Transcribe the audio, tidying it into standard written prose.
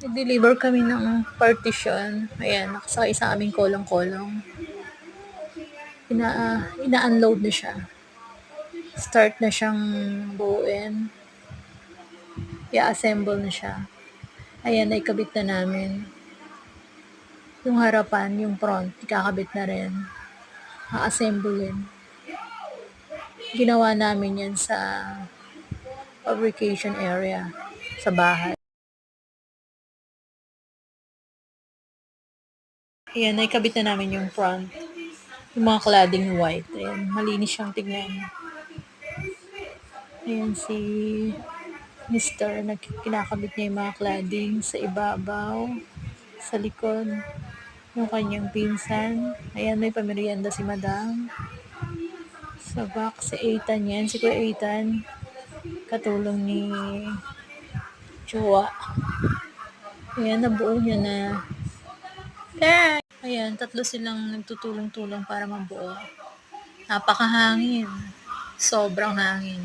Nag-deliver kami ng partition. Ayan, nakasakay sa aming kolong-kolong. Ina-unload na siya. Start na siyang buuin. I-assemble na siya. Ayan, naikabit na namin. Yung harapan, yung front, ikakabit na rin. A-assemblein. Ginawa namin yan sa fabrication area sa bahay. Ayan, naikabit na namin yung front. Yung mga cladding white. Ayan, malinis siyang tignan. Ayan si Mr. Kinakabit niya yung mga cladding sa ibabaw, sa likod, yung kanyang pinsan. Ayan, may pamerienda si Madam. Sa back, si Ethan yan. Si Kuya Ethan, katulong ni Chua. Ayan, nabuo niya na. Ayan, tatlo silang nagtutulong-tulong para mabuo. Napakahangin. Sobrang hangin.